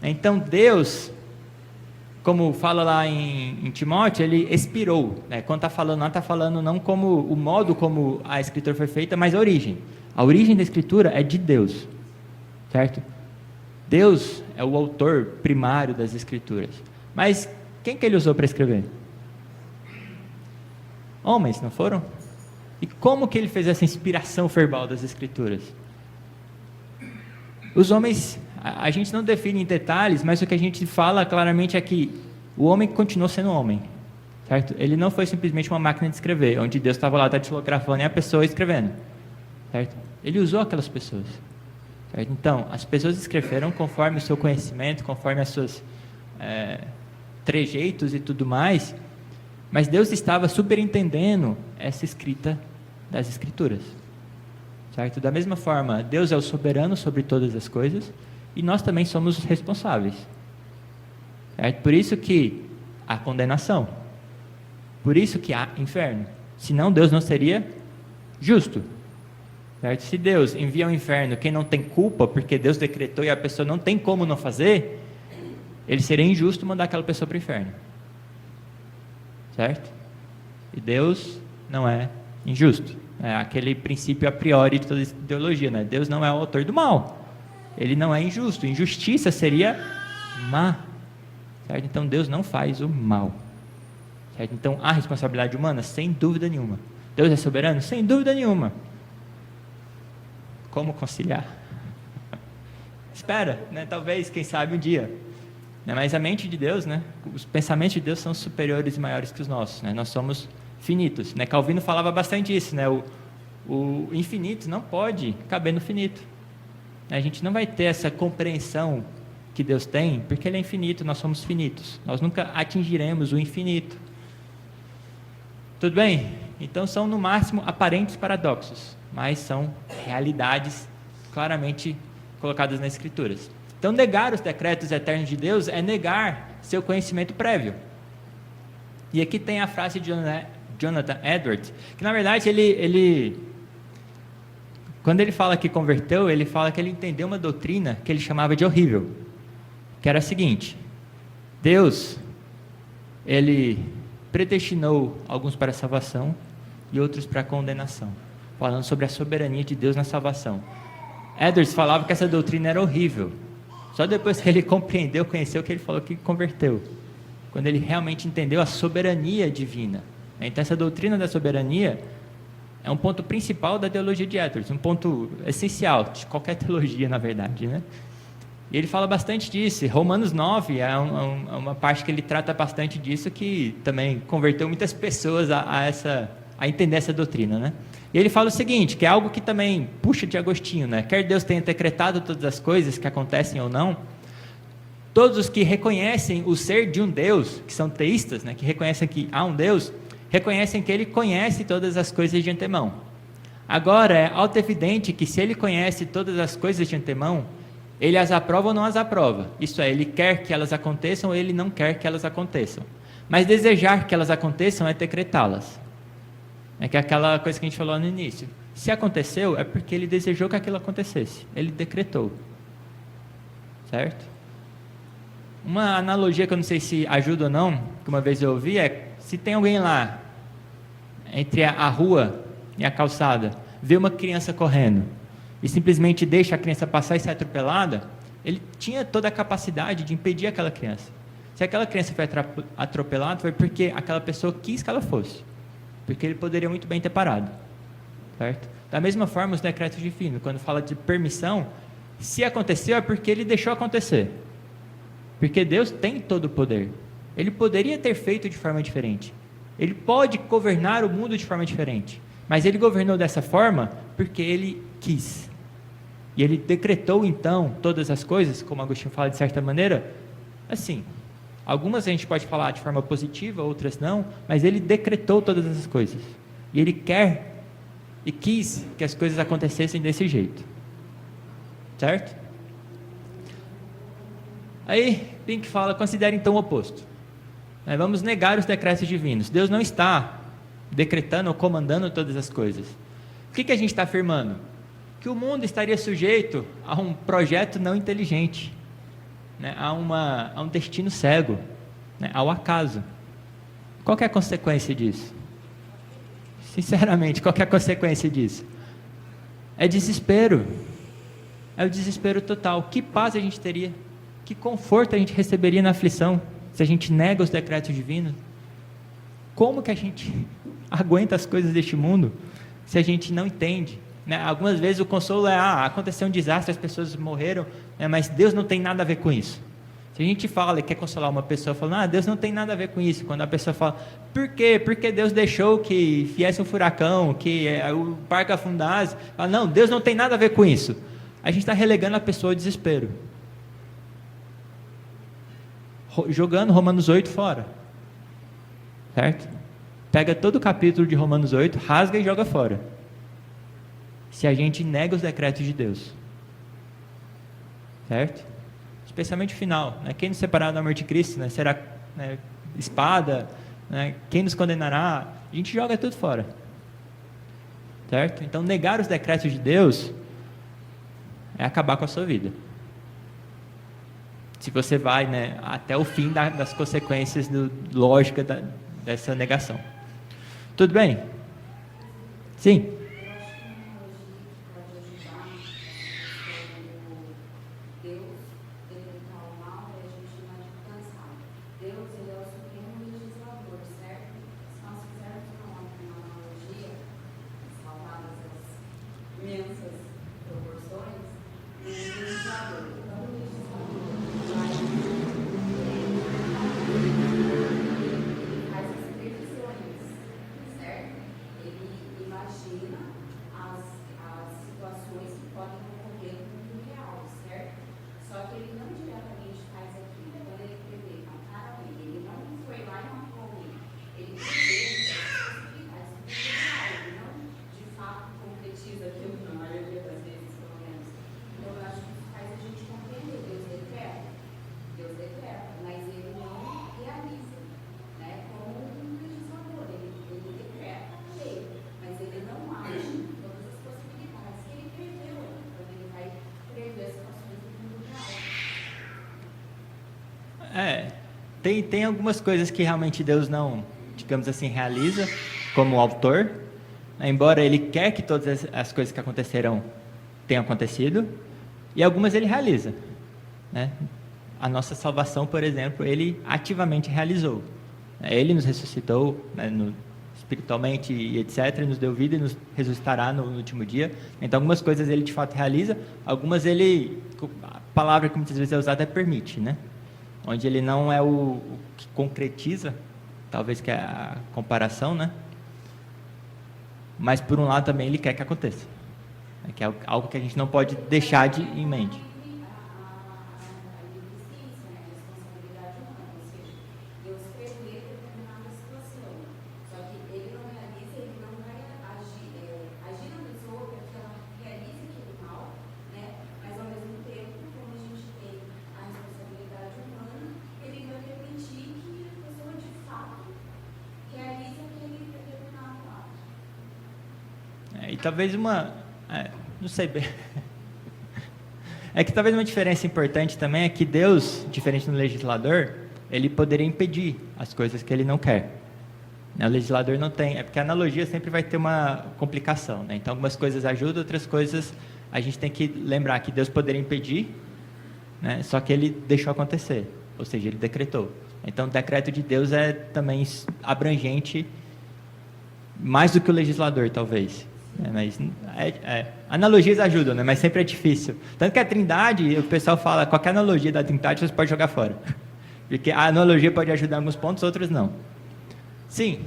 Então, Deus, como fala lá em Timóteo, ele expirou. Quando está falando não como o modo como a Escritura foi feita, mas a origem. A origem da Escritura é de Deus. Certo? Deus é o autor primário das Escrituras. Mas quem que ele usou para escrever? Homens, não foram? E como que ele fez essa inspiração verbal das Escrituras? Os homens, a gente não define em detalhes, mas o que a gente fala claramente é que o homem continuou sendo homem. Certo? Ele não foi simplesmente uma máquina de escrever, onde Deus estava lá datilografando e a pessoa escrevendo. Certo? Ele usou aquelas pessoas. Certo? Então, as pessoas escreveram conforme o seu conhecimento, conforme as suas trejeitos e tudo mais, mas Deus estava superintendendo essa escrita das Escrituras. Certo? Da mesma forma, Deus é o soberano sobre todas as coisas e nós também somos os responsáveis. Certo? Por isso que há condenação. Por isso que há inferno. Senão Deus não seria justo. Certo? Se Deus envia ao inferno quem não tem culpa, porque Deus decretou e a pessoa não tem como não fazer, ele seria injusto mandar aquela pessoa para o inferno. Certo? E Deus não é injusto. É aquele princípio a priori de toda ideologia, Deus não é o autor do mal. Ele não é injusto. Injustiça seria má. Certo? Então Deus não faz o mal. Certo? Então há responsabilidade humana? Sem dúvida nenhuma. Deus é soberano? Sem dúvida nenhuma. Como conciliar? Espera, talvez, quem sabe um dia. Mas a mente de Deus, os pensamentos de Deus são superiores e maiores que os nossos. Nós somos finitos. Calvino falava bastante isso. O infinito não pode caber no finito. A gente não vai ter essa compreensão que Deus tem, porque Ele é infinito, nós somos finitos. Nós nunca atingiremos o infinito. Tudo bem? Então são no máximo aparentes paradoxos, mas são realidades claramente colocadas nas Escrituras. Então, negar os decretos eternos de Deus é negar seu conhecimento prévio. E aqui tem a frase de Jonathan Edwards, que na verdade quando ele fala que converteu, ele fala que ele entendeu uma doutrina que ele chamava de horrível, que era a seguinte: Deus, ele predestinou alguns para a salvação e outros para a condenação, falando sobre a soberania de Deus na salvação. Edwards falava que essa doutrina era horrível. Só depois que ele compreendeu, conheceu, que ele falou que converteu, quando ele realmente entendeu a soberania divina. Então, essa doutrina da soberania é um ponto principal da teologia de Edwards, um ponto essencial de qualquer teologia, na verdade, né? E ele fala bastante disso. Romanos 9 é uma parte que ele trata bastante disso, que também converteu muitas pessoas a entender essa doutrina, né? E ele fala o seguinte, que é algo que também puxa de Agostinho, né? Quer Deus tenha decretado todas as coisas que acontecem ou não, todos os que reconhecem o ser de um Deus, que são teístas, né? Que reconhecem que há um Deus, reconhecem que ele conhece todas as coisas de antemão. Agora, é auto-evidente que se ele conhece todas as coisas de antemão, ele as aprova ou não as aprova. Isso é, ele quer que elas aconteçam ou ele não quer que elas aconteçam. Mas desejar que elas aconteçam é decretá-las. É que é aquela coisa que a gente falou no início. Se aconteceu, é porque ele desejou que aquilo acontecesse. Ele decretou. Certo? Uma analogia que eu não sei se ajuda ou não, que uma vez eu ouvi, é: se tem alguém lá, entre a rua e a calçada, vê uma criança correndo e simplesmente deixa a criança passar e ser atropelada, ele tinha toda a capacidade de impedir aquela criança. Se aquela criança foi atropelada, foi porque aquela pessoa quis que ela fosse, porque ele poderia muito bem ter parado, certo? Da mesma forma, os decretos divinos, quando fala de permissão, se aconteceu é porque ele deixou acontecer, porque Deus tem todo o poder. Ele poderia ter feito de forma diferente, ele pode governar o mundo de forma diferente, mas ele governou dessa forma porque ele quis, e ele decretou então todas as coisas, como Agostinho fala de certa maneira, assim, algumas a gente pode falar de forma positiva, outras não, mas ele decretou todas essas coisas, e ele quer e quis que as coisas acontecessem desse jeito, certo? Aí Pink fala: considere então o oposto. Vamos negar os decretos divinos. Deus não está decretando ou comandando todas as coisas. O que a gente está afirmando? Que o mundo estaria sujeito a um projeto não inteligente, né? a um destino cego, né? Ao acaso. Qual que é a consequência disso? Sinceramente, qual que é a consequência disso? É desespero. É o desespero total. Que paz a gente teria? Que conforto a gente receberia na aflição se a gente nega os decretos divinos? Como que a gente aguenta as coisas deste mundo se a gente não entende? Né? Algumas vezes o consolo é: aconteceu um desastre, as pessoas morreram, né? Mas Deus não tem nada a ver com isso. Se a gente fala e quer consolar uma pessoa falando: Deus não tem nada a ver com isso, quando a pessoa fala: por quê? Porque Deus deixou que viesse um furacão, que o barco afundasse. Fala: não, Deus não tem nada a ver com isso. A gente está relegando a pessoa ao desespero, jogando Romanos 8 fora, certo? Pega todo o capítulo de Romanos 8, rasga e joga fora, se a gente nega os decretos de Deus, certo? Especialmente o final, né? Quem nos separar do amor de Cristo, né? Será, né, espada, né? Quem nos condenará? A gente joga tudo fora, certo? Então, negar os decretos de Deus é acabar com a sua vida, se você vai, né, até o fim das consequências lógicas dessa negação. Tudo bem? Sim? Imagina Tem algumas coisas que realmente Deus não, digamos assim, realiza como autor, né? Embora Ele quer que todas as coisas que aconteceram tenham acontecido, e algumas Ele realiza, né? A nossa salvação, por exemplo, Ele ativamente realizou. Ele nos ressuscitou, né, espiritualmente e etc., nos deu vida e nos ressuscitará no último dia. Então, algumas coisas Ele de fato realiza, algumas Ele, a palavra que muitas vezes é usada é permite, né? Onde Ele não é o que concretiza, talvez que é a comparação, né? Mas, por um lado, também Ele quer que aconteça. Que é algo que a gente não pode deixar de ir em mente. E talvez não sei bem. É que talvez uma diferença importante também é que Deus, diferente do legislador, ele poderia impedir as coisas que ele não quer. O legislador não tem, é porque a analogia sempre vai ter uma complicação, né? Então algumas coisas ajudam, outras coisas a gente tem que lembrar que Deus poderia impedir, né? Só que ele deixou acontecer, ou seja, ele decretou. Então o decreto de Deus é também abrangente, mais do que o legislador, talvez. Mas analogias ajudam, né? Mas sempre é difícil. Tanto que a Trindade, o pessoal fala, qualquer analogia da Trindade você pode jogar fora. Porque a analogia pode ajudar em alguns pontos, outros não. Sim.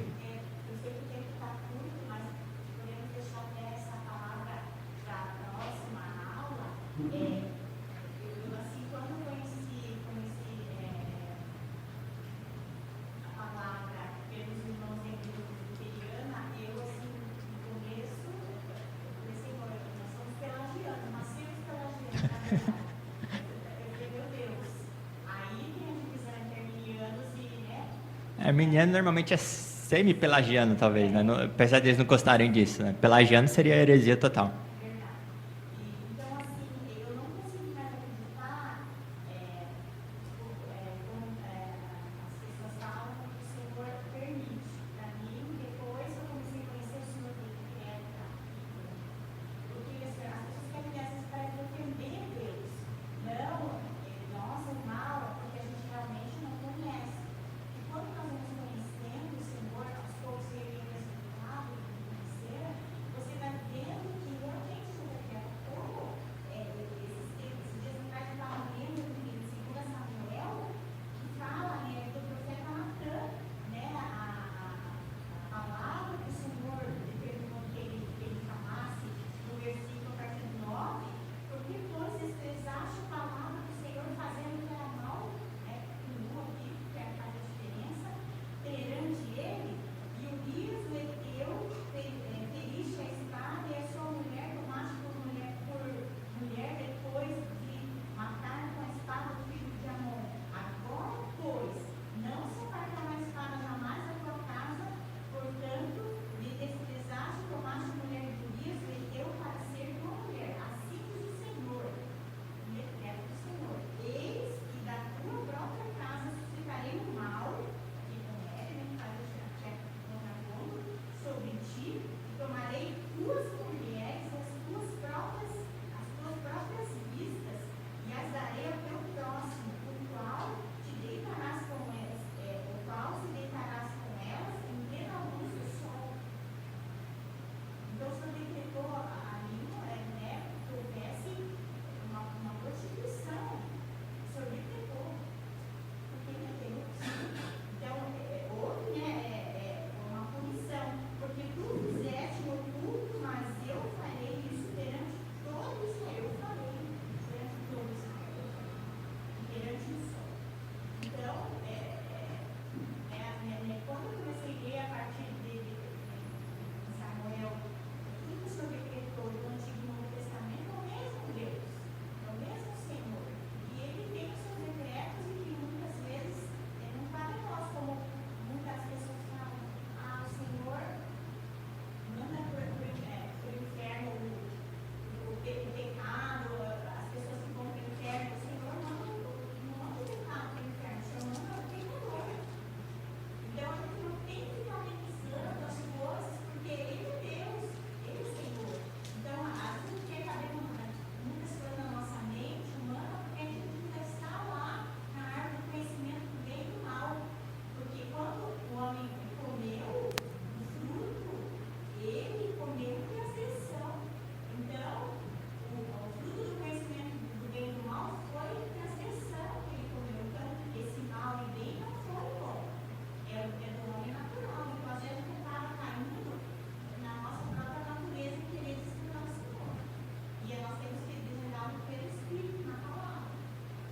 Arminiano normalmente é semi-pelagiano, talvez, né? Apesar de eles não gostarem disso, né? Pelagiano seria heresia total.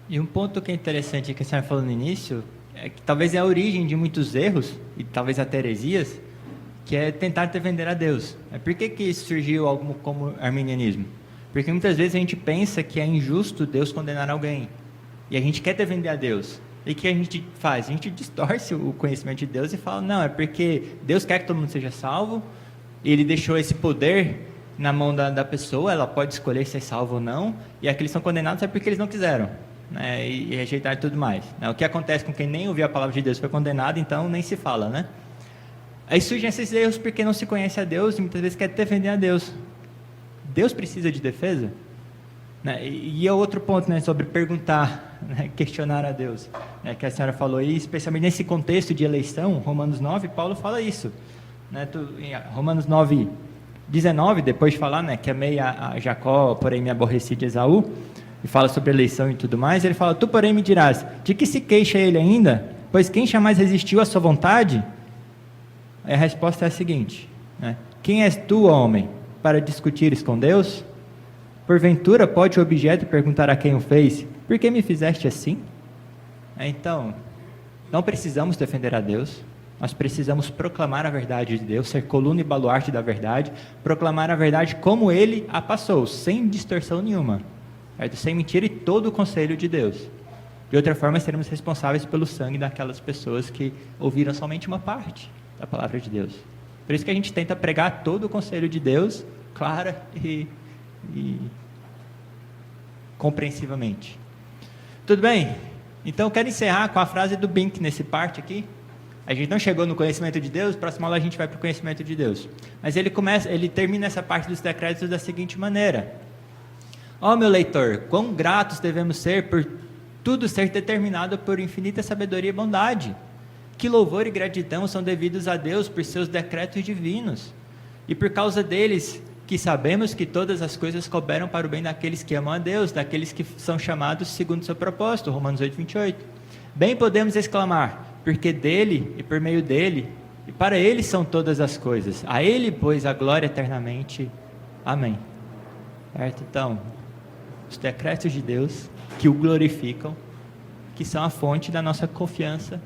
E um ponto que é interessante que a senhora falou no início é que talvez é a origem de muitos erros e talvez até heresias, que é tentar defender a Deus. Por que surgiu algo como arminianismo? Porque muitas vezes a gente pensa que é injusto Deus condenar alguém e a gente quer defender a Deus. E o que a gente faz? A gente distorce o conhecimento de Deus e fala, não, é porque Deus quer que todo mundo seja salvo, e Ele deixou esse poder na mão da pessoa, ela pode escolher ser salva ou não, e aqueles que são condenados é porque eles não quiseram, né, e rejeitaram tudo mais. Né? O que acontece com quem nem ouviu a palavra de Deus foi condenado, então nem se fala, né? Aí surgem esses erros porque não se conhece a Deus e muitas vezes quer defender a Deus. Deus precisa de defesa? Né? E é outro ponto, né, sobre perguntar, né, questionar a Deus, né, que a senhora falou aí, especialmente nesse contexto de eleição, Romanos 9, Paulo fala isso, né, em Romanos 9, 19, depois de falar, né, que amei a Jacó, porém me aborreci de Esaú, e fala sobre eleição e tudo mais, ele fala, tu porém me dirás, de que se queixa ele ainda? Pois quem jamais resistiu à sua vontade? Aí a resposta é a seguinte, né, quem és tu, homem, para discutires com Deus? Porventura pode o objeto perguntar a quem o fez, por que me fizeste assim? Então, não precisamos defender a Deus, nós precisamos proclamar a verdade de Deus, ser coluna e baluarte da verdade, proclamar a verdade como Ele a passou, sem distorção nenhuma, certo? Sem mentira e todo o conselho de Deus. De outra forma, seremos responsáveis pelo sangue daquelas pessoas que ouviram somente uma parte da palavra de Deus. Por isso que a gente tenta pregar todo o conselho de Deus, clara e compreensivamente. Tudo bem? Então eu quero encerrar com a frase do Bink nesse parte aqui. A gente não chegou no conhecimento de Deus, próxima aula a gente vai para o conhecimento de Deus. Mas ele termina essa parte dos decretos da seguinte maneira: ó meu leitor, quão gratos devemos ser por tudo ser determinado por infinita sabedoria e bondade. Que louvor e gratidão são devidos a Deus por seus decretos divinos. E por causa deles, que sabemos que todas as coisas cooperam para o bem daqueles que amam a Deus, daqueles que são chamados segundo o seu propósito, Romanos 8, 28. Bem podemos exclamar, porque dele e por meio dele, e para ele são todas as coisas, a ele, pois, a glória eternamente. Amém. Certo? Então, os decretos de Deus que o glorificam, que são a fonte da nossa confiança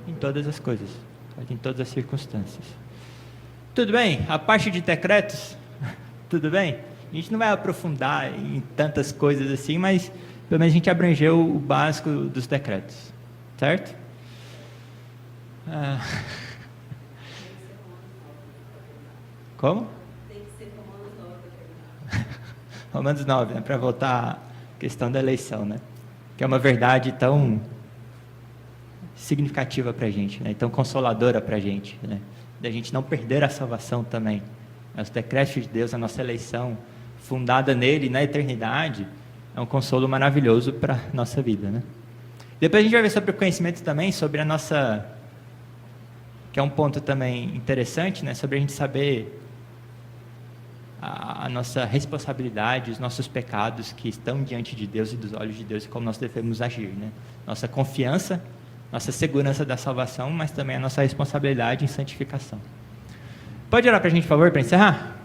em todas as coisas, certo? Em todas as circunstâncias. Tudo bem? A parte de decretos, tudo bem? A gente não vai aprofundar em tantas coisas assim, mas pelo menos a gente abrangeu o básico dos decretos, certo? Como? Tem que ser Romanos 9 para terminar. Romanos 9, né? Para voltar à questão da eleição, né? Que é uma verdade tão significativa para a gente, né? Tão consoladora para a gente, né? Da gente não perder a salvação também. Os decretos de Deus, a nossa eleição, fundada nele, na eternidade, é um consolo maravilhoso para a nossa vida, né? Depois a gente vai ver sobre o conhecimento também, sobre a nossa... que é um ponto também interessante, né? Sobre a gente saber a nossa responsabilidade, os nossos pecados que estão diante de Deus e dos olhos de Deus e como nós devemos agir, né? Nossa confiança, nossa segurança da salvação, mas também a nossa responsabilidade em santificação. Pode orar para a gente, por favor, para encerrar?